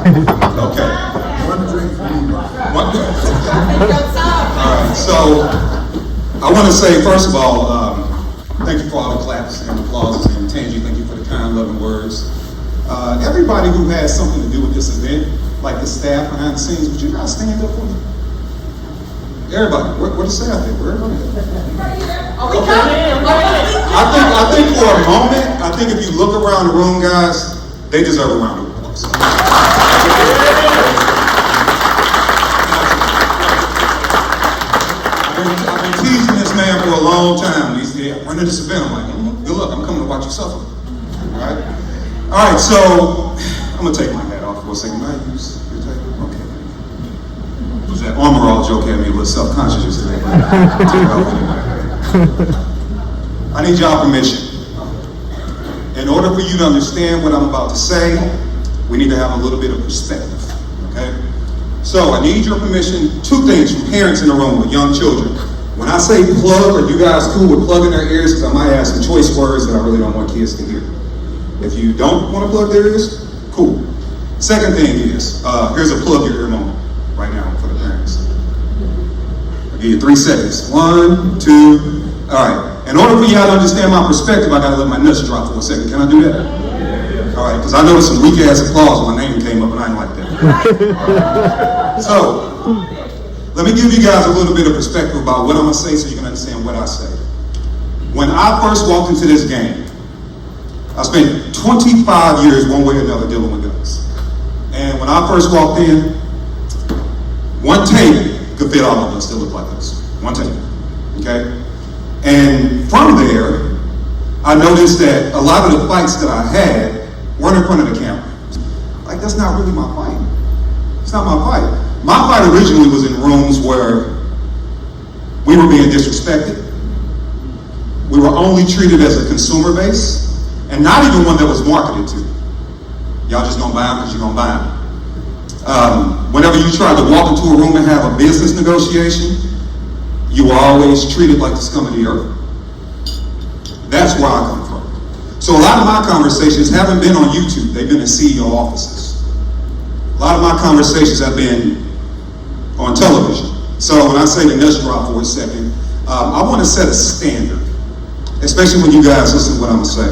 Okay. One drink for me. One drink. All right, so I want to say, first of all, thank you for all the claps and applause, and Tangi, thank you for the kind, loving words. Everybody who has something to do with this event, like the staff behind the scenes, would you guys stand up for me? Everybody, where the staff at? Where everybody at? I think for a moment, I think if you look around the room, guys, they deserve a round of applause. I've been teasing this man for a long time. He's running this event. I'm like, good luck. I'm coming to watch you suffer. All right. So I'm gonna take my hat off for a second. Can I use your table? Okay. Was that armor all joke had me a little self-conscious yesterday? I need y'all permission. In order for you to understand what I'm about to say, we need to have a little bit of perspective. Okay? So I need your permission. Two things from parents in the room with young children. When I say plug, are you guys cool with plugging their ears? Because I might have some choice words that I really don't want kids to hear. If you don't want to plug their ears, cool. Second thing is, here's a plug your ear moment right now for the parents. I'll give you 3 seconds. 1, 2, all right. In order for y'all to understand my perspective, I gotta let my nuts drop for a second. Can I do that? All right, because I noticed some weak ass applause when my name came up, and I ain't like that. So, let me give you guys a little bit of perspective about what I'm gonna say so you can understand what I say. When I first walked into this game, I spent 25 years one way or another dealing with guns. And when I first walked in, one table could fit all of us that look like us. One table, okay? And from there, I noticed that a lot of the fights that I had weren't in front of the camera. Like, that's not really my fight. It's not my fight. My fight originally was in rooms where we were being disrespected. We were only treated as a consumer base, and not even one that was marketed to. Y'all just gonna buy them because you're gonna buy them. Whenever you tried to walk into a room and have a business negotiation, you were always treated like the scum of the earth. That's where I come from. So a lot of my conversations haven't been on YouTube. They've been in CEO offices. A lot of my conversations have been on television. So when I say the nuts drop for a second, I want to set a standard, especially when you guys listen to what I'm going to say.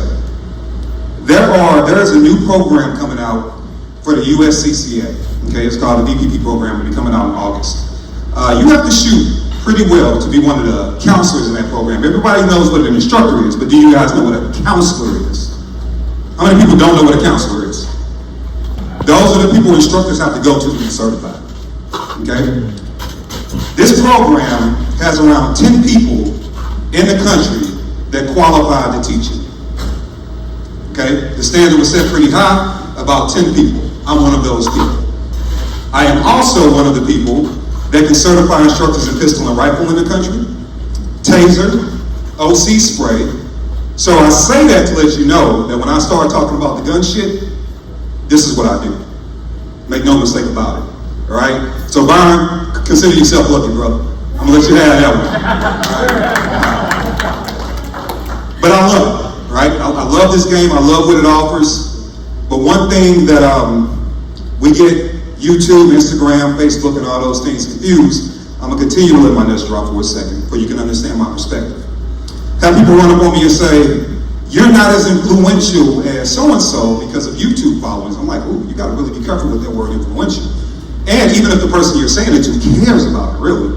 There is a new program coming out for the USCCA. Okay, it's called the VPP program. It'll be coming out in August. You have to shoot pretty well to be one of the counselors in that program. Everybody knows what an instructor is, but do you guys know what a counselor is? How many people don't know what a counselor is? Those are the people instructors have to go to be certified. Okay? This program has around 10 people in the country that qualify to teach it. Okay? The standard was set pretty high, about 10 people. I'm one of those people. I am also one of the people that can certify instructors in pistol and rifle in the country, taser, OC spray. So I say that to let you know that when I start talking about the gun shit, this is what I do. Make no mistake about it, all right? So Byron, consider yourself lucky, brother. I'm gonna let you have that one. Right? But I love it, right? I love this game, I love what it offers. But one thing that we get YouTube, Instagram, Facebook, and all those things confused. I'm gonna continue to let my nuts drop for a second, so you can understand my perspective. Have people run up on me and say, "You're not as influential as so-and-so because of YouTube followings." I'm like, ooh, you gotta really be careful with that word influential. And even if the person you're saying it to cares about it, really.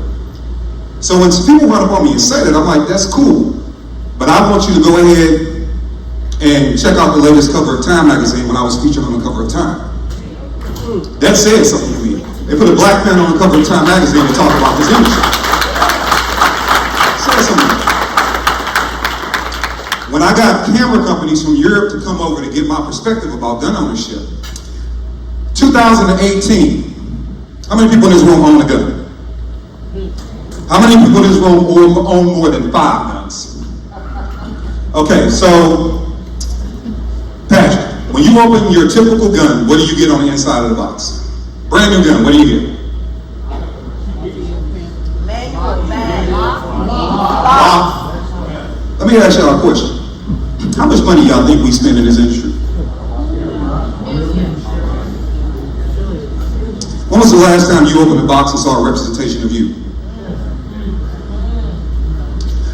So when people run up on me and say that, I'm like, that's cool. But I want you to go ahead and check out the latest cover of Time magazine when I was featured on the cover of Time. That said something to me. They put a black man on the cover of Time magazine to talk about this industry. Said something. When I got camera companies from Europe to come over to get my perspective about gun ownership, 2018, how many people in this room own a gun? How many people in this room own more than 5 guns? Okay, so, Patrick, when you open your typical gun, what do you get on the inside of the box? Brand new gun, what do you get? Let me ask y'all a question. How much money y'all think we spend in this industry? last time you opened a box and saw a representation of you?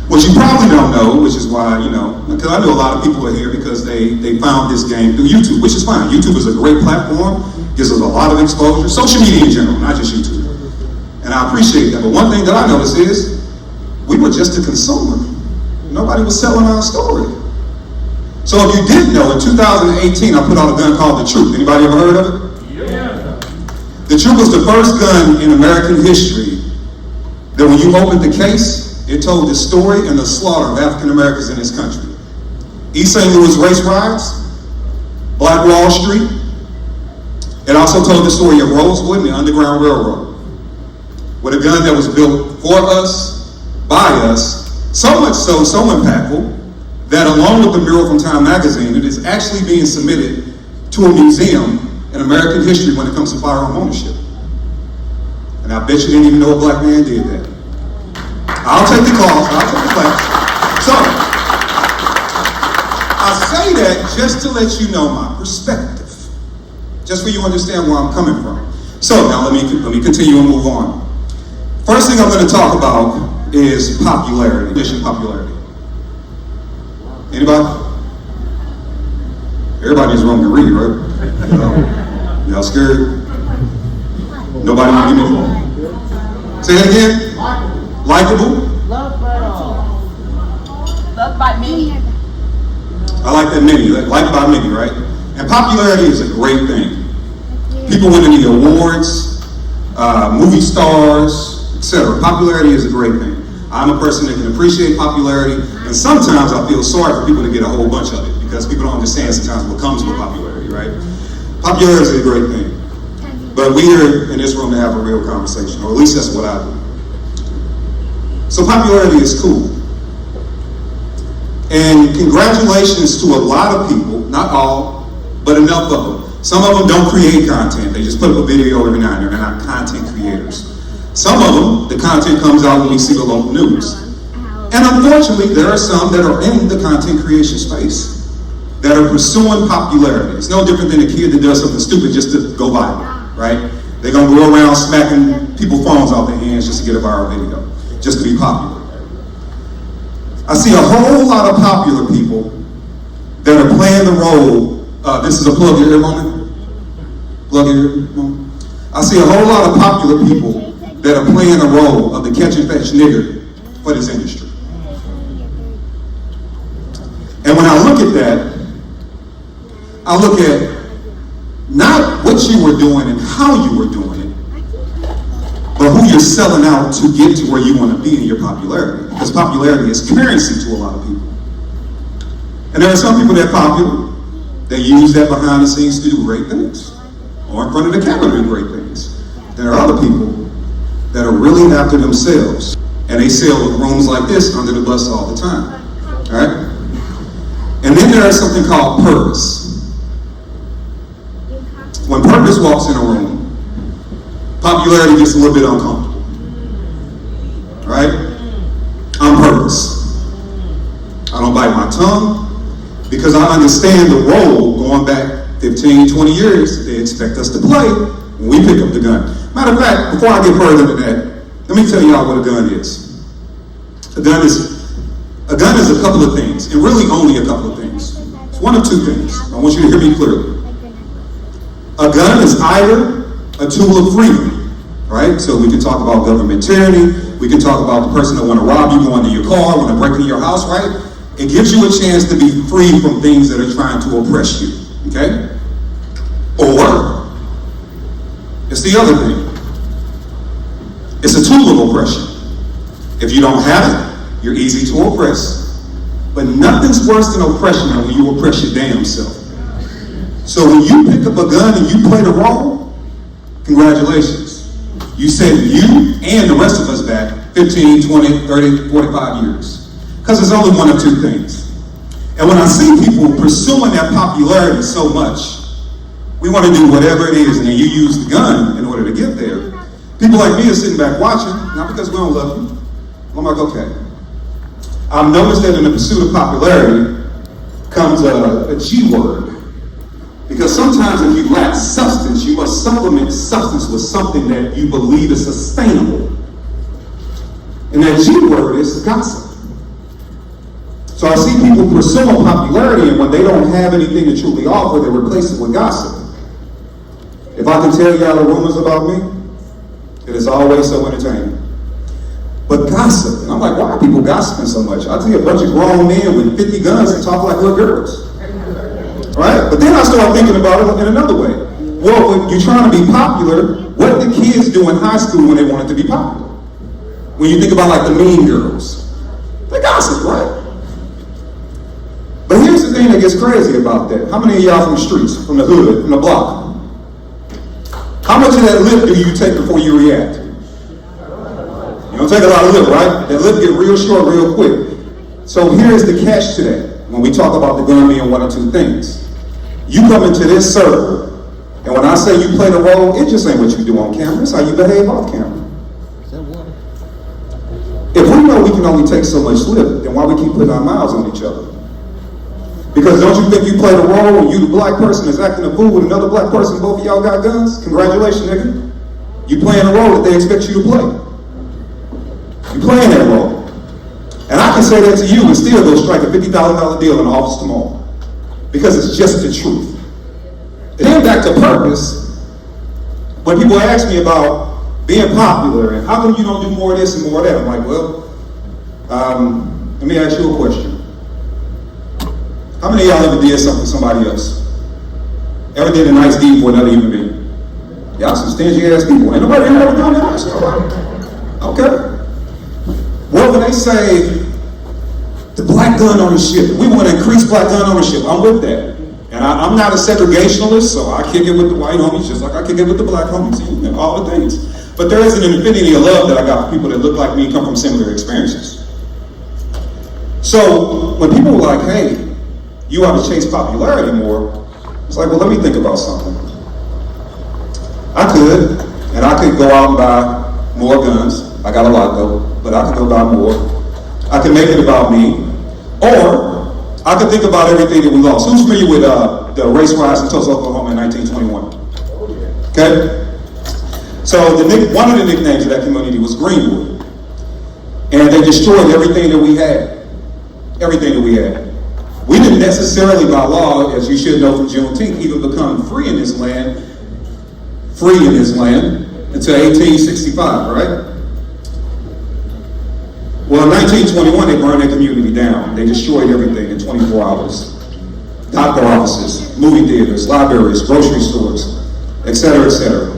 What you probably don't know, which is why, because I know a lot of people are here because they found this game through YouTube, which is fine. YouTube is a great platform, gives us a lot of exposure, social media in general, not just YouTube. And I appreciate that. But one thing that I noticed is we were just a consumer. Nobody was selling our story. So if you didn't know, in 2018, I put out a gun called The Truth. Anybody ever heard of it? Yeah. The Truth was the first gun in American history that when you opened the case, it told the story and the slaughter of African Americans in this country. East St. Louis race riots, Black Wall Street. It also told the story of Rosewood and the Underground Railroad, with a gun that was built for us, by us, so much so impactful, that along with the mural from Time Magazine, it is actually being submitted to a museum in American history when it comes to firearm ownership. And I bet you didn't even know a black man did that. I'll take the calls, I'll take the class. So, I say that just to let you know my perspective, just so you understand where I'm coming from. So now let me continue and move on. First thing I'm going to talk about is popularity, mission popularity. Anybody? Everybody in this room can read, right? Y'all scared? Nobody want to give me? Say that again. Likeable? Loved by all. Loved by many. I like that many, liked by many, right? And popularity is a great thing. People winning the awards, movie stars, etc. Popularity is a great thing. I'm a person that can appreciate popularity, and sometimes I feel sorry for people to get a whole bunch of it, because people don't understand sometimes what comes with popularity, right? Popularity is a great thing. But we're here in this room to have a real conversation, or at least that's what I do. So popularity is cool. And congratulations to a lot of people, not all, but enough of them. Some of them don't create content. They just put up a video every now and then. They're not content creators. Some of them, the content comes out when we see the local news. And unfortunately, there are some that are in the content creation space that are pursuing popularity. It's no different than a kid that does something stupid just to go viral, right? They're gonna go around smacking people's phones off their hands just to get a viral video, just to be popular. I see a whole lot of popular people that are playing the role. This is a plug your ear moment. Plug your ear moment. I see a whole lot of popular people that are playing the role of the catch and fetch nigger for this industry. And when I look at that, I look at not what you were doing and how you were doing it, but who you're selling out to get to where you want to be in your popularity. Because popularity is currency to a lot of people. And there are some people that are popular, they use that behind the scenes to do great things, or in front of the camera to do great things. There are other people that are really after themselves, and they sail with rooms like this under the bus all the time. All right? And then there is something called purpose. When purpose walks in a room, popularity gets a little bit uncomfortable. Right? I'm purpose. I don't bite my tongue because I understand the role going back 15, 20 years they expect us to play when we pick up the gun. Matter of fact, before I get further into that, let me tell y'all what a gun is. A gun is a couple of things, and really only a couple of things. It's one of two things. I want you to hear me clearly. A gun is either a tool of freedom, right? So we can talk about government tyranny. We can talk about the person that want to rob you, go into your car, want to break into your house, right? It gives you a chance to be free from things that are trying to oppress you, okay? Or it's the other thing. It's a tool of oppression. If you don't have it, you're easy to oppress. But nothing's worse than oppression than when you oppress your damn self. So when you pick up a gun and you play the role, congratulations. You set you and the rest of us back 15, 20, 30, 45 years. Because it's only one of two things. And when I see people pursuing that popularity so much, we want to do whatever it is, and then you use the gun in order to get there. People like me are sitting back watching, not because we don't love you. I'm like, okay. I've noticed that in the pursuit of popularity comes a G word. Because sometimes if you lack substance, you must supplement substance with something that you believe is sustainable. And that G word is gossip. So I see people pursuing popularity, and when they don't have anything to truly offer, they replace it with gossip. If I can tell y'all the rumors about me, it is always so entertaining. But gossip, and I'm like, why are people gossiping so much? I see a bunch of grown men with 50 guns and talk like little girls. Right? But then I started thinking about it in another way. Well, when you're trying to be popular, what did the kids do in high school when they wanted to be popular? When you think about like the mean girls, they gossip, right? But here's the thing that gets crazy about that. How many of y'all from the streets, from the hood, from the block? How much of that lip do you take before you react? You don't take a lot of lip, right? That lip get real short real quick. So here's the catch to that. When we talk about the gun being one or two things. You come into this circle, and when I say you play the role, it just ain't what you do on camera, it's how you behave off camera. If we know we can only take so much lip, then why we keep putting our mouths on each other? Because don't you think you play the role when you the black person is acting a fool with another black person, both of y'all got guns? Congratulations, nigga. You playing the role that they expect you to play. You playing that role. And I can say that to you and still go strike a $50,000 deal in the office tomorrow. Because it's just the truth. And then back to purpose, when people ask me about being popular and how come you don't do more of this and more of that, I'm like, well, let me ask you a question. How many of y'all ever did something for somebody else? Ever did a nice deed for another human being? Y'all some stingy ass people. Ain't nobody ever done that? Okay. Well, when they say the black gun ownership, we want to increase black gun ownership, I'm with that. And I'm not a segregationalist, so I kick it with the white homies just like I kick it with the black homies, and all the things. But there is an infinity of love that I got for people that look like me, come from similar experiences. So when people were like, hey, you ought to chase popularity more, it's like, well, let me think about something. I could, and I could go out and buy more guns. I got a lot though, but I could go buy more. I could make it about me, or I could think about everything that we lost. Who's familiar with the race riots in Tulsa, Oklahoma in 1921? Okay? So one of the nicknames of that community was Greenwood. And they destroyed everything that we had. Everything that we had. We didn't necessarily, by law, as you should know from Juneteenth, even become free in this land until 1865, right? Well, in 1921, they burned their community down. They destroyed everything in 24 hours. Doctor offices, movie theaters, libraries, grocery stores, etc., etc.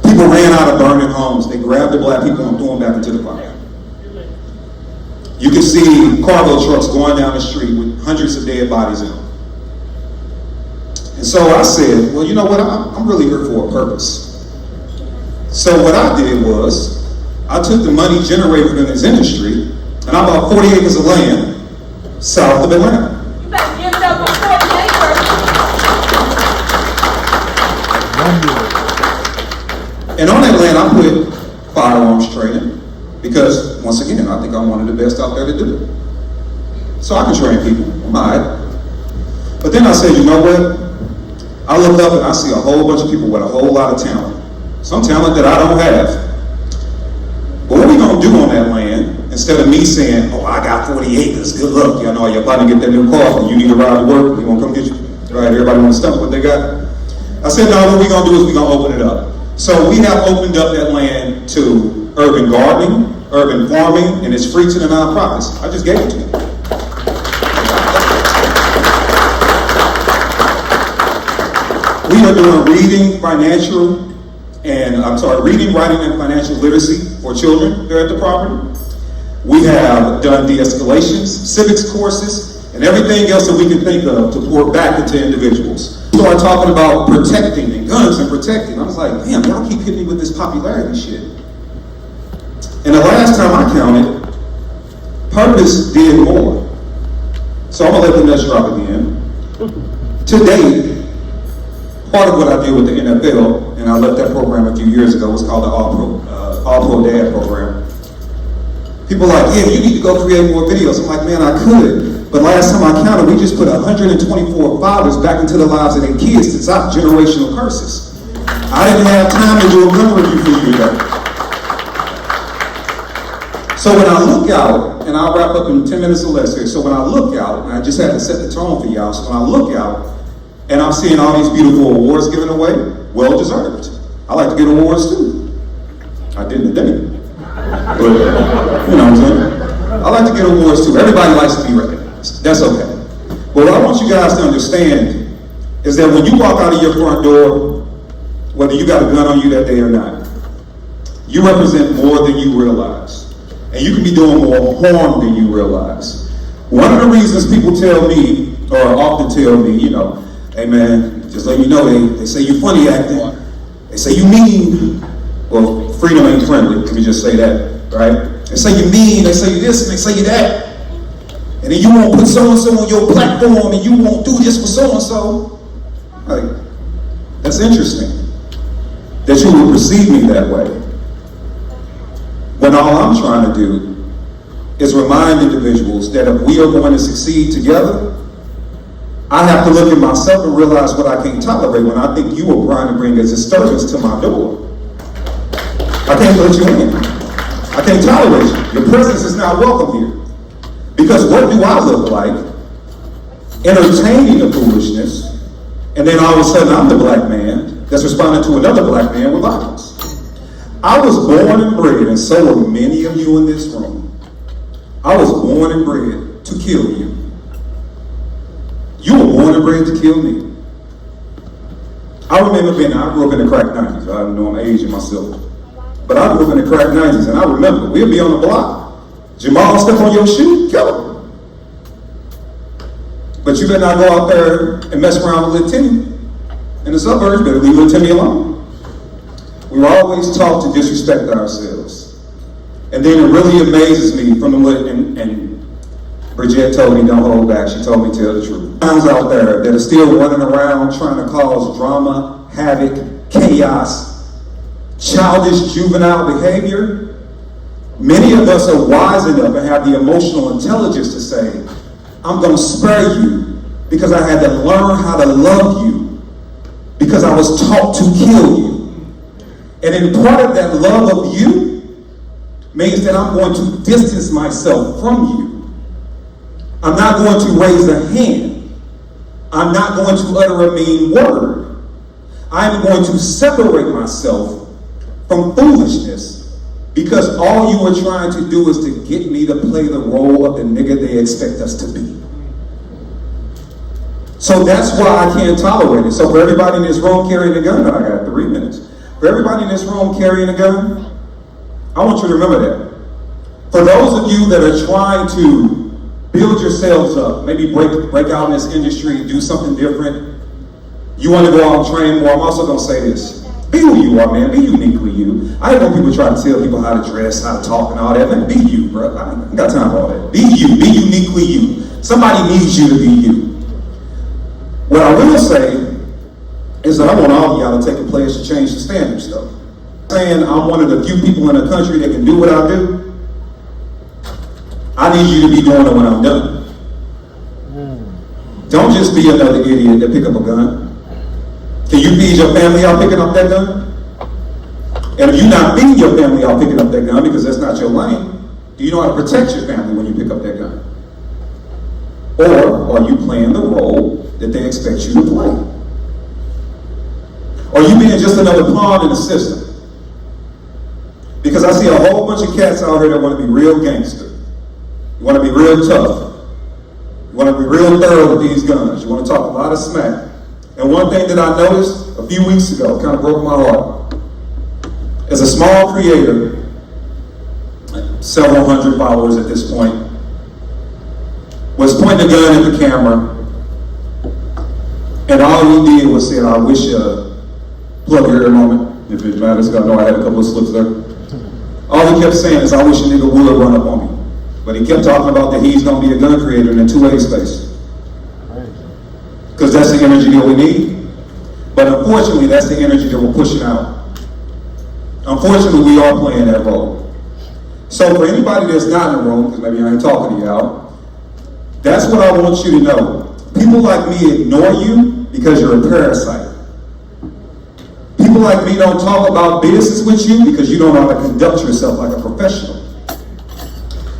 People ran out of burning homes. They grabbed the black people and threw them back into the fire. You can see cargo trucks going down the street with hundreds of dead bodies in them. And so I said, well, you know what? I'm really here for a purpose. So what I did was, I took the money generated in this industry, and I bought 40 acres of land south of Atlanta. You better give it up for 40 acres. And on that land, I put firearms training, because once again, I think I'm one of the best out there to do it. So I can train people, I'm all right. But then I said, you know what? I look up and I see a whole bunch of people with a whole lot of talent. Some talent that I don't have. But what are we going to do on that land, instead of me saying, oh, I got 40 acres, good luck. Y'all know you're about to get that new car, and you need to ride to work, you want to come get you. Right, everybody wants to stump what they got. I said, no, what we're going to do is we're going to open it up. So we have opened up that land to urban gardening, urban farming, and it's free to the nonprofits. I just gave it to you. We are doing reading, reading, writing, and financial literacy for children there at the property. We have done de-escalations, civics courses, and everything else that we can think of to pour back into individuals. We started talking about protecting and guns and protecting. I was like, damn, y'all keep hitting me with this popularity shit. And the last time I counted, purpose did more. So I'm gonna let the nuts drop again. Today, part of what I did with the NFL, and I left that program a few years ago, was called the All Pro Dad program. People are like, yeah, you need to go create more videos. I'm like, man, I could. But last time I counted, we just put 124 fathers back into the lives of their kids to stop generational curses. I didn't have time to do a gun review for you today. So when I look out, and I'll wrap up in 10 minutes or less here. So when I look out, and I just had to set the tone for y'all. So when I look out, and I'm seeing all these beautiful awards given away, well deserved. I like to get awards too. I didn't today. But, you know what I'm saying? I like to get awards too. Everybody likes to be recognized. That's okay. But what I want you guys to understand is that when you walk out of your front door, whether you got a gun on you that day or not, you represent more than you realize. And you can be doing more harm than you realize. One of the reasons people tell me, or often tell me, you know, hey man, just let you know, they say you funny acting. They say you mean. Well, freedom ain't friendly, let me just say that, right? They say you mean, they say you this, and they say you that. And then you won't put so-and-so on your platform, and you won't do this for so-and-so. Like, that's interesting that you would perceive me that way. When all I'm trying to do is remind individuals that if we are going to succeed together, I have to look at myself and realize what I can't tolerate when I think you are trying to bring a disturbance to my door. I can't let you in. I can't tolerate you. Your presence is not welcome here. Because what do I look like? Entertaining the foolishness, and then all of a sudden I'm the black man that's responding to another black man with violence. I was born and bred, and so are many of you in this room. I was born and bred to kill you. You were born and bred to kill me. I remember I grew up in the crack 90s. I know I'm aging myself. But I grew up in the crack 90s, and I remember we'd be on the block. Jamal step on your shoe, kill him. But you better not go out there and mess around with little Timmy. In the suburbs, better leave little Timmy alone. We were always taught to disrespect ourselves. And then it really amazes me from the and Bridget told me don't hold back. She told me tell the truth. Clowns out there that are still running around trying to cause drama, havoc, chaos, childish juvenile behavior. Many of us are wise enough and have the emotional intelligence to say, I'm going to spare you because I had to learn how to love you because I was taught to kill you. And in part of that love of you means that I'm going to distance myself from you. I'm not going to raise a hand. I'm not going to utter a mean word. I'm going to separate myself from foolishness because all you are trying to do is to get me to play the role of the nigga they expect us to be. So that's why I can't tolerate it. So for everybody in this room carrying a gun, I got 3 minutes. For everybody in this room carrying a gun, I want you to remember that. For those of you that are trying to build yourselves up, maybe break out in this industry, do something different, you want to go out and train more, I'm also going to say this. Be who you are, man. Be uniquely you. I hate when people try to tell people how to dress, how to talk, and all that. Man, be you, bro. I ain't got time for all that. Be you. Be uniquely you. Somebody needs you to be you. What I will say is that I want all of y'all to take a pledge to change the standards, though. Saying I'm one of the few people in the country that can do what I do, I need you to be doing it when I'm done. Don't just be another idiot that pick up a gun. Can you feed your family out picking up that gun? And if you're not feeding your family out picking up that gun because that's not your lane, do you know how to protect your family when you pick up that gun? Or are you playing the role that they expect you to play? Or are you being just another pawn in the system? Because I see a whole bunch of cats out here that want to be real gangster. You want to be real tough. You want to be real thorough with these guns. You want to talk a lot of smack. And one thing that I noticed a few weeks ago, kind of broke my heart, as a small creator, several hundred followers at this point, was pointing a gun at the camera, and all he did was say, I wish, plug here a moment, if it matters, because I know I had a couple of slips there. All he kept saying is, I wish a nigga would run up on me. But he kept talking about that he's going to be a gun creator in a two-way space. Because that's the energy that we need. But unfortunately, that's the energy that we're pushing out. Unfortunately, we are playing that role. So for anybody that's not in the room, because maybe I ain't talking to y'all, that's what I want you to know. People like me ignore you because you're a parasite. People People like me don't talk about business with you because you don't know how to conduct yourself like a professional.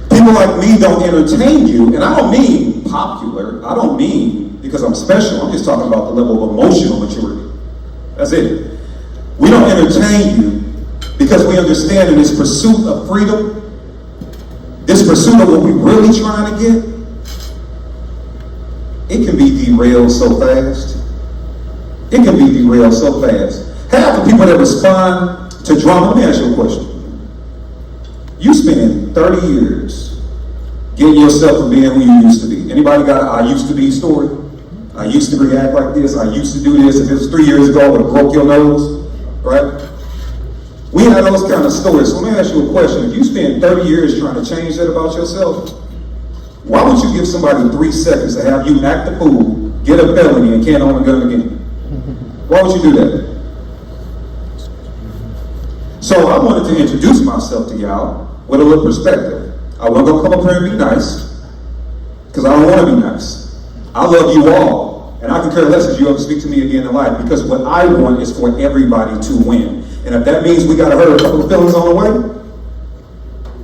People like me don't entertain you, and I don't mean popular. I don't mean because I'm special. I'm just talking about the level of emotional maturity. That's it. We don't entertain you because we understand in this pursuit of freedom, this pursuit of what we're really trying to get, it can be derailed so fast. It can be derailed so fast. Half the people that respond to drama, let me ask you a question. You spend 30 years getting yourself from being who you used to be. Anybody got an I used to be story? I used to react like this. I used to do this. If it was 3 years ago, I would have broke your nose, right? We have those kind of stories. So let me ask you a question. If you spend 30 years trying to change that about yourself, why would you give somebody 3 seconds to have you act a fool, get a felony, and can't own a gun again? Why would you do that? So I wanted to introduce myself to y'all with a little perspective. I wasn't going to come up here and be nice, because I don't want to be nice. I love you all, and I can care less if you ever speak to me again in life, because what I want is for everybody to win. And if that means we got to hurt a couple of feelings on the way,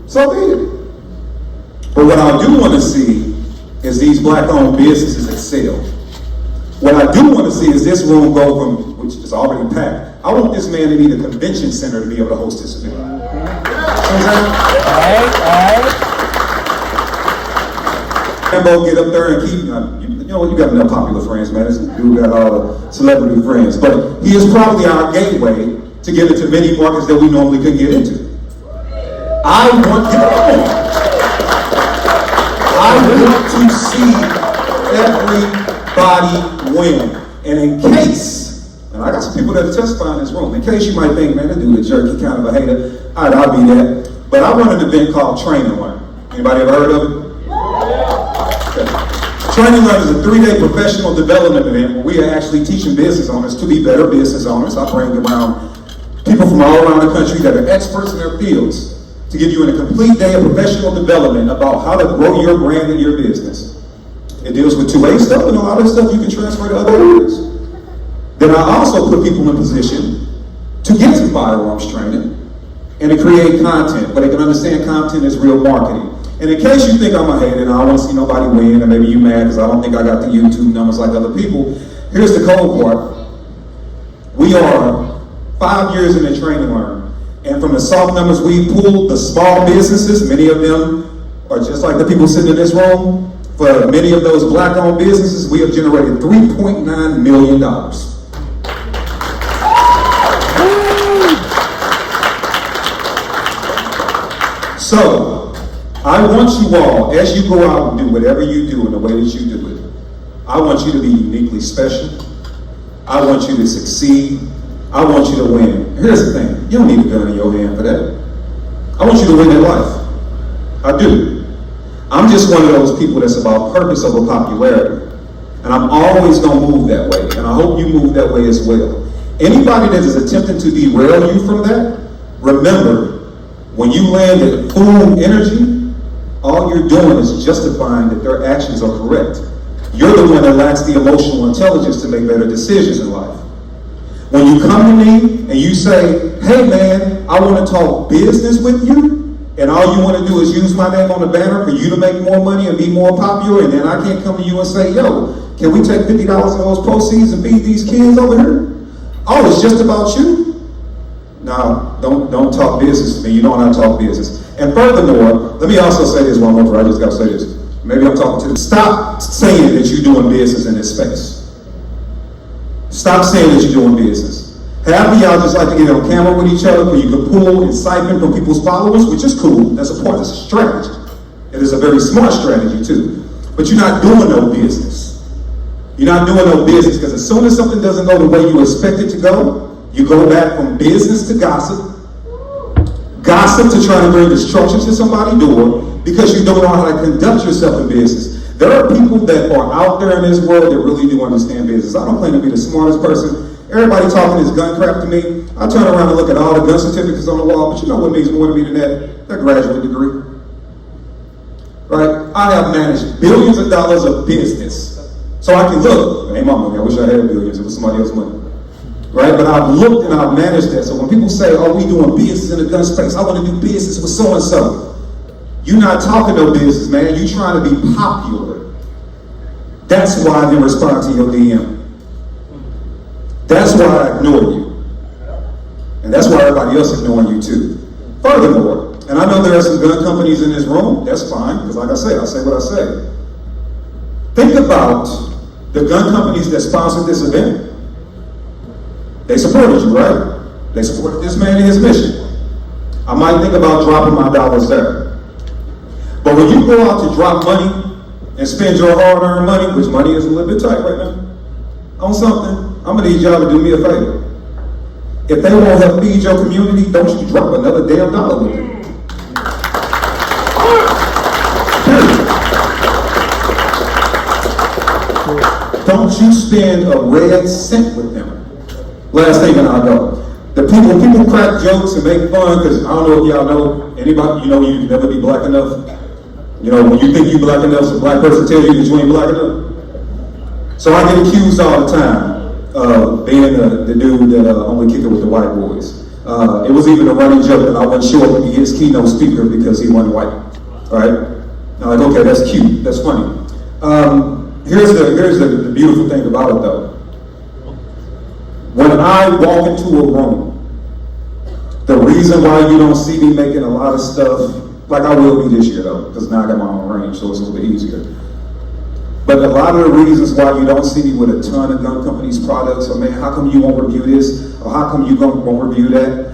so be it. But what I do want to see is these black-owned businesses excel. What I do want to see is this room go from, which is already packed, I want this man to need a convention center to be able to host this event. Rambo get up there and keep, you know, you got enough popular friends, man. This dude got all the celebrity friends. But he is probably our gateway to get into many markets that we normally couldn't get into. I want to see everybody win. And in case, and I got some people that are testifying in this room, in case you might think, man, that dude a jerk, he kind of a hater, all right, I'll be that. But I run an event called Train and Learn. Anybody ever heard of it? Okay. Train and Learn is a 3-day professional development event where we are actually teaching business owners to be better business owners. I bring around people from all around the country that are experts in their fields to give you a complete day of professional development about how to grow your brand and your business. It deals with 2A stuff, and a lot of stuff you can transfer to other areas. Then I also put people in position to get to firearms training and to create content, but they can understand content is real marketing. And in case you think I'm a hater and I don't want to see nobody win, and maybe you mad because I don't think I got the YouTube numbers like other people, here's the cold part. We are 5 years in the Train and Learn, and from the soft numbers we pulled, the small businesses, many of them are just like the people sitting in this room. For many of those black-owned businesses, we have generated $3.9 million. So, I want you all, as you go out and do whatever you do in the way that you do it, I want you to be uniquely special. I want you to succeed. I want you to win. Here's the thing. You don't need a gun in your hand for that. I want you to win in life. I do. I'm just one of those people that's about purpose over popularity. And I'm always going to move that way. And I hope you move that way as well. Anybody that is attempting to derail you from that, remember, when you land at full energy, all you're doing is justifying that their actions are correct. You're the one that lacks the emotional intelligence to make better decisions in life. When you come to me and you say, hey man, I want to talk business with you, and all you want to do is use my name on the banner for you to make more money and be more popular, and then I can't come to you and say, yo, can we take $50 of those proceeds and feed these kids over here? Oh, it's just about you? No, don't talk business to me. You know how I talk business. And furthermore, let me also say this one more time. I just got to say this. Maybe I'm talking to them. Stop saying that you're doing business in this space. Stop saying that you're doing business. Half of y'all just like to get on camera with each other where you can pull incitement from people's followers, which is cool. That's a point. That's a strategy. It is a very smart strategy too. But you're not doing no business. You're not doing no business because as soon as something doesn't go the way you expect it to go, you go back from business to gossip. Gossip to trying to bring destruction to somebody's door because you don't know how to conduct yourself in business. There are people that are out there in this world that really do understand business. I don't claim to be the smartest person. Everybody talking this gun crap to me. I turn around and look at all the gun certificates on the wall, but you know what means more to me than that? That graduate degree. Right? I have managed billions of dollars of business. So I can look, it ain't my money, I wish I had billions, it was somebody else's money. right? But I've looked and I've managed that. So when people say, oh, we doing business in the gun space, I want to do business with so-and-so. You're not talking no business, man. You're trying to be popular. That's why I didn't respond to your DM. That's why I ignored you. And that's why everybody else is ignoring you too. Furthermore, and I know there are some gun companies in this room, that's fine, because like I say what I say. Think about the gun companies that sponsored this event. They supported you, right? They supported this man and his mission. I might think about dropping my dollars there. But when you go out to drop money and spend your hard-earned money, which money is a little bit tight right now, on something, I'm gonna need y'all to do me a favor. If they won't help feed your community, don't you drop another damn dollar with them. Don't you spend a red cent with them. Last thing and I'll go. The people crack jokes and make fun, because I don't know if y'all know, anybody, you know you can never be black enough. You know, when you think you're black enough, some black person tells you that you ain't black enough. So I get accused all the time of being the dude that only kick it with the white boys. It was even a running joke that I wasn't sure if he his keynote speaker because he wasn't white. All right? I'm like, okay, that's cute, that's funny. Here's the beautiful thing about it though. When I walk into a room, the reason why you don't see me making a lot of stuff, like I will be this year though, because now I got my own range, so it's a little bit easier. But a lot of the reasons why you don't see me with a ton of gun companies' products, or man, how come you won't review this, or how come you won't review that?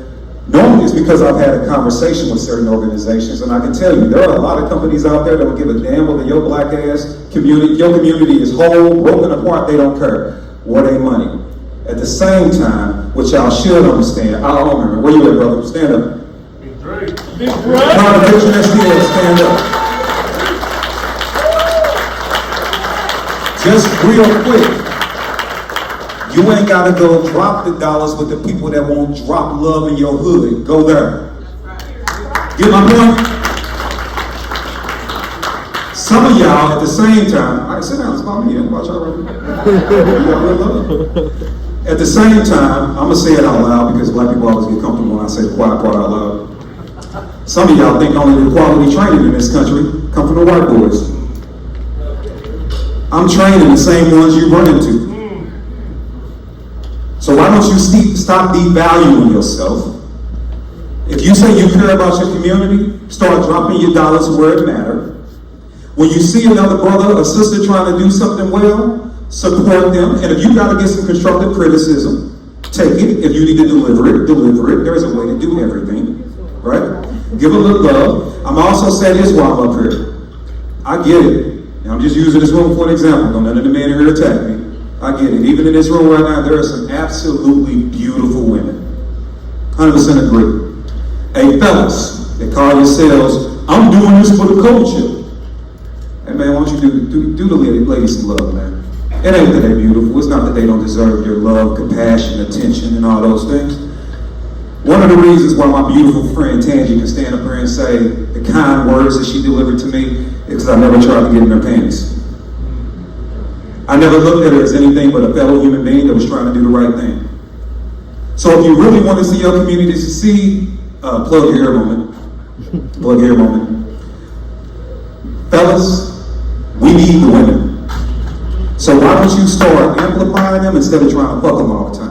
Normally it's because I've had a conversation with certain organizations, and I can tell you, there are a lot of companies out there that don't give a damn whether your black ass community, your community is whole, broken apart, they don't care. What ain't money? At the same time, which y'all should understand, I don't remember, where you at, brother? Stand up. Big Drake. Congregation that's here, stand up. Just real quick, you ain't gotta go drop the dollars with the people that won't drop love in your hood. Go there. Get my point? Some of y'all at the same time, all right, sit down, it's about me, it's about y'all right. At the same time, I'm gonna say it out loud because black people always get comfortable when I say the quiet part out loud. Some of y'all think only the quality training in this country come from the white boys. I'm training the same ones you run into. So why don't you stop devaluing yourself? If you say you care about your community, start dropping your dollars where it matters. When you see another brother or sister trying to do something well, support them. And if you gotta get some constructive criticism, take it. If you need to deliver it. There's a way to do everything, right? Give a little love. I'm also saying this while I'm up here. I get it. And I'm just using this room for an example. Don't none of the men here attack me. I get it. Even in this room right now, there are some absolutely beautiful women. 100% agree. Hey, fellas, that call yourselves, I'm doing this for the culture. Hey, man, why don't you do the ladies some love, man? It ain't that they're beautiful. It's not that they don't deserve your love, compassion, attention, and all those things. One of the reasons why my beautiful friend Tangie can stand up here and say the kind words that she delivered to me is because I never tried to get in her panties. I never looked at her as anything but a fellow human being that was trying to do the right thing. So if you really want to see your community succeed, plug your ear moment. Plug your ear moment. Fellas, we need the women. So why don't you start amplifying them instead of trying to fuck them all the time?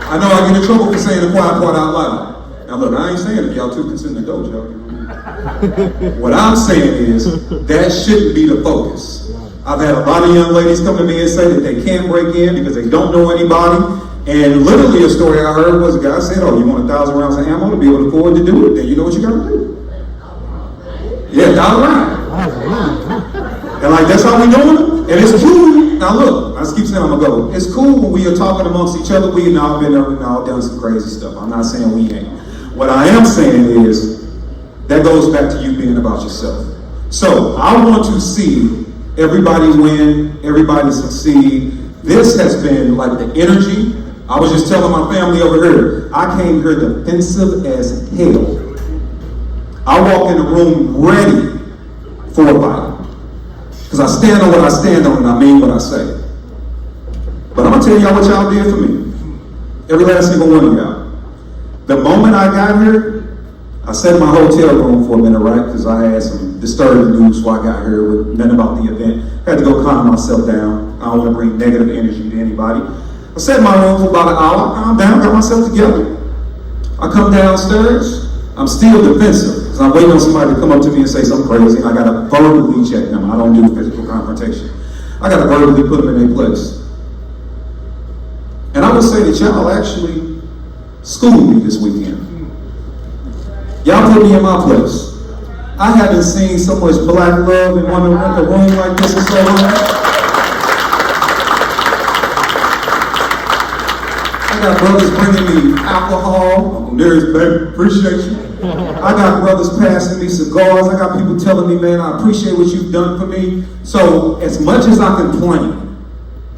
I know I get in trouble for saying the quiet part out loud. Now look, I ain't saying if y'all two can sit in the dojo. What I'm saying is that shouldn't be the focus. I've had a lot of young ladies come to me and say that they can't break in because they don't know anybody. And literally a story I heard was a guy said, oh, you want 1,000 rounds of ammo to be able to afford to do it? Then you know what you gotta do. Yeah, 1,000 rounds. And like, that's how we doing it? And it's cool. Now look, I just keep saying I'm gonna go. It's cool when we are talking amongst each other. We now been there, we now done some crazy stuff. I'm not saying we ain't. What I am saying is, that goes back to you being about yourself. So I want to see everybody win, everybody succeed. This has been like the energy. I was just telling my family over here, I came here defensive as hell. I walk in the room ready for a fight. Because I stand on what I stand on and I mean what I say. But I'm gonna tell y'all what y'all did for me. Every last single one of y'all. The moment I got here, I sat in my hotel room for a minute, right? Because I had some disturbing news before I got here with nothing about the event. I had to go calm myself down. I don't want to bring negative energy to anybody. I sat in my room for about an hour, calmed down, got myself together. I come downstairs, I'm still defensive, because I'm waiting on somebody to come up to me and say something crazy, and I got to verbally check them. I don't do physical confrontation. I got to verbally put them in their place. And I would say that y'all actually schooled me this weekend. Y'all put me in my place. I haven't seen so much black love in a room like this in so long. I got brothers bringing me alcohol. There's baby, appreciate you. I got brothers passing me cigars. I got people telling me, man, I appreciate what you've done for me. So as much as I complain,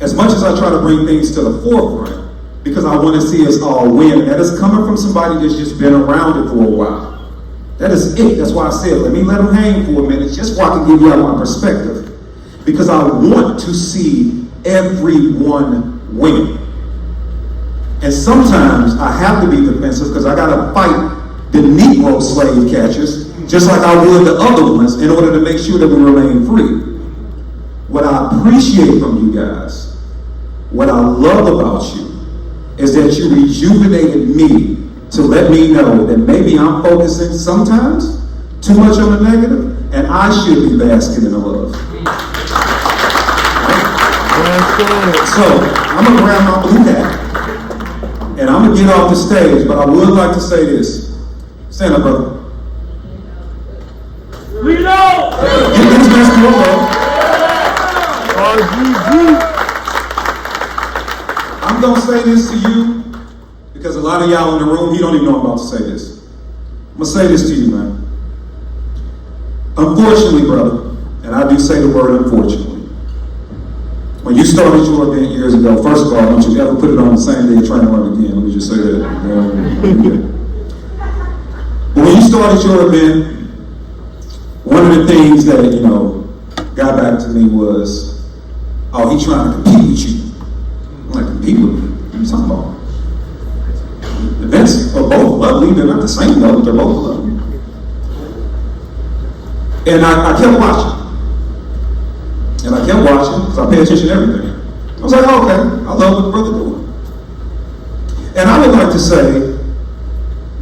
as much as I try to bring things to the forefront, because I want to see us all win, and that is coming from somebody that's just been around it for a while. That is it. That's why I said, let me let them hang for a minute, just so I can give you all my perspective. Because I want to see everyone win. And sometimes I have to be defensive because I got to fight the Negro slave catchers, just like I would the other ones, in order to make sure that we remain free. What I appreciate from you guys, what I love about you, is that you rejuvenated me to let me know that maybe I'm focusing sometimes too much on the negative, and I should be basking in the love. So, I'm going to grab my blue hat, and I'm going to get off the stage, but I would like to say this. Stand up, brother. We know! Get this mess to bro. I'm going to say this to you, because a lot of y'all in the room, you don't even know I'm about to say this. I'm going to say this to you, man. Unfortunately, brother, and I do say the word unfortunately, when you started your event years ago, first of all, don't you ever put it on the same day you're trying to run again. Let me just say that. But when you started your event, one of the things that, got back to me was, oh, he's trying to compete with you. I'm like, compete with me? What are you talking about? Events are both lovely. They're not the same though, but they're both lovely. And I kept watching. And I kept watching because I pay attention to everything. I was like, oh, okay, I love what the brother doing. And I would like to say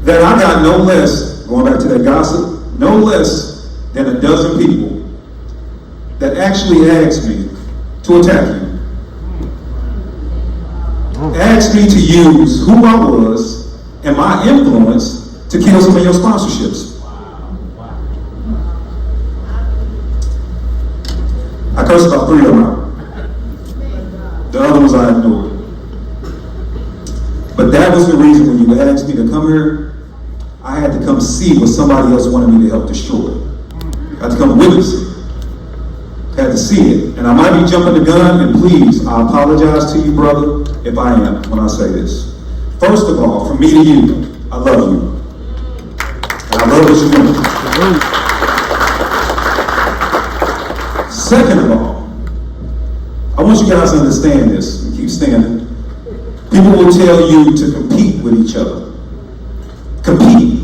that I got no less, going back to that gossip, no less than a dozen people that actually asked me to attack you. Asked me to use who I was and my influence to kill some of your sponsorships. I cursed about 3 of them out. The other ones I ignored. But that was the reason when you asked me to come here, I had to come see what somebody else wanted me to help destroy. I had to come witness it. I had to see it. And I might be jumping the gun, and please, I apologize to you, brother, if I am, when I say this. First of all, from me to you, I love you. And I love what you're doing. Second of all, I want you guys to understand this, and keep standing. People will tell you to compete with each other. Compete.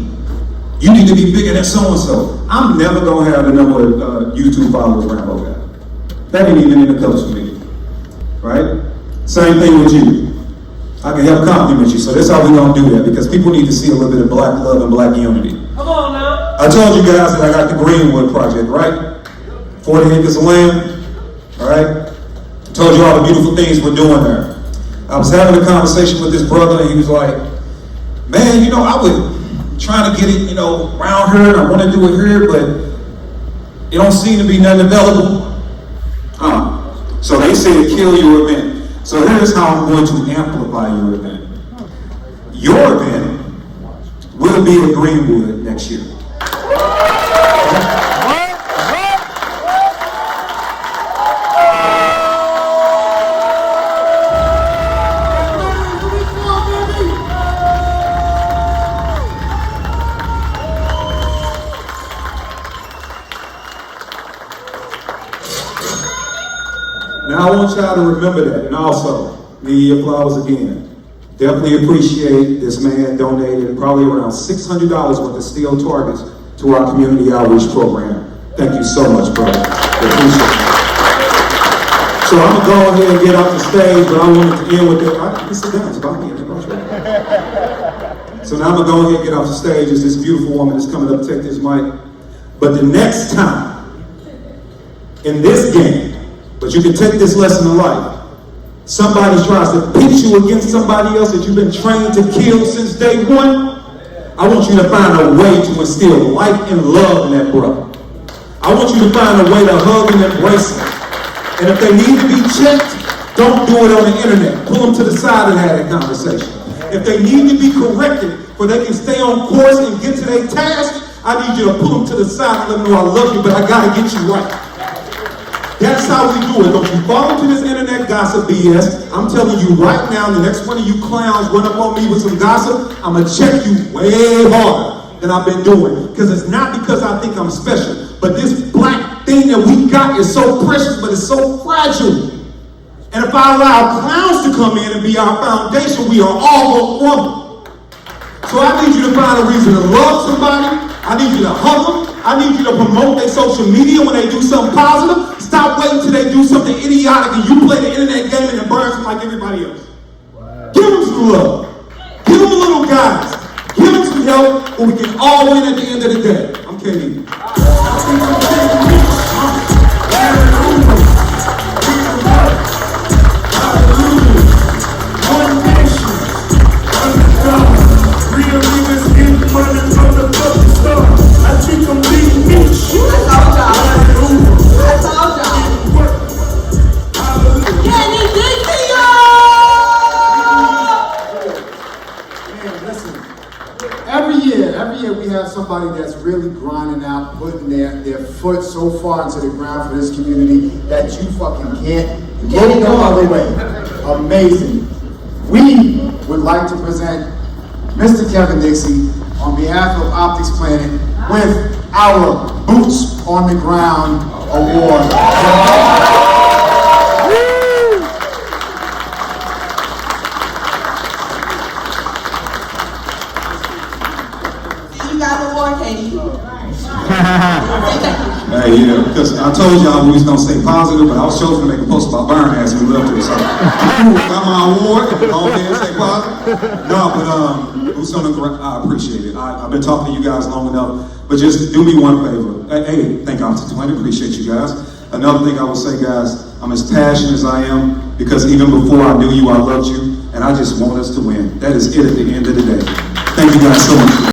You need to be bigger than so-and-so. I'm never going to have the number of YouTube followers Rambo got. That ain't even in the coach for me. Right? Same thing with you. I can help compliment you, so that's how we're going to do that, because people need to see a little bit of black love and black unity. Come on now. I told you guys that I got the Greenwood Project, right? 40 acres of land, all right? I told you all the beautiful things we're doing there. I was having a conversation with this brother, and he was like, man, I would try to get it, around here, and I want to do it here, but it don't seem to be nothing available. So they said kill your event. So here's how I'm going to amplify your event. Your event will be at Greenwood next year. Now I want y'all to remember that. And also, need your flowers again. Definitely appreciate this man donated probably around $600 worth of steel targets to our community outreach program. Thank you so much, brother. Appreciate it. So I'm gonna go ahead and get off the stage, but I wanted to end with it. I can sit down, it's about me. So now I'm gonna go ahead and get off the stage as this beautiful woman is coming up to take this mic. But the next time in this game, but you can take this lesson in life, somebody tries to pit you against somebody else that you've been trained to kill since day one, I want you to find a way to instill life and love in that brother. I want you to find a way to hug and embrace him. And if they need to be checked, don't do it on the internet. Pull them to the side and have that conversation. If they need to be corrected where they can stay on course and get to their task, I need you to pull them to the side and let them know I love you, but I gotta get you right. That's how we do it. Don't you fall into this internet gossip BS. I'm telling you right now, the next one of you clowns run up on me with some gossip, I'm gonna check you way harder than I've been doing. Because it's not because I think I'm special, but this black thing that we got is so precious, but it's so fragile. And if I allow clowns to come in and be our foundation, we are all gonna crumble. So I need you to find a reason to love somebody. I need you to hug them. I need you to promote their social media when they do something positive. Stop waiting till they do something idiotic and you play the internet game and embarrass them like everybody else. Give them some love. Give them a little guidance. Give them some help, or we can all win at the end of the day. I'm KEYNOTE. Every year we have somebody that's really grinding out, putting their foot so far into the ground for this community that you fucking can't look no other way. Amazing. We would like to present Mr. Kevin Dixie on behalf of Optics Planet with our Boots on the Ground Award. Hey, yeah, because I told y'all we was gonna stay positive, but I was sure gonna make a post about Byron ass and we love to. So, got my award, all day and stay positive. No, but Boots on the Ground, I appreciate it. I've been talking to you guys long enough, but just do me one favor. Hey, thank Optics Planet, appreciate you guys. Another thing I will say, guys, I'm as passionate as I am because even before I knew you, I loved you, and I just want us to win. That is it at the end of the day. Thank you guys so much.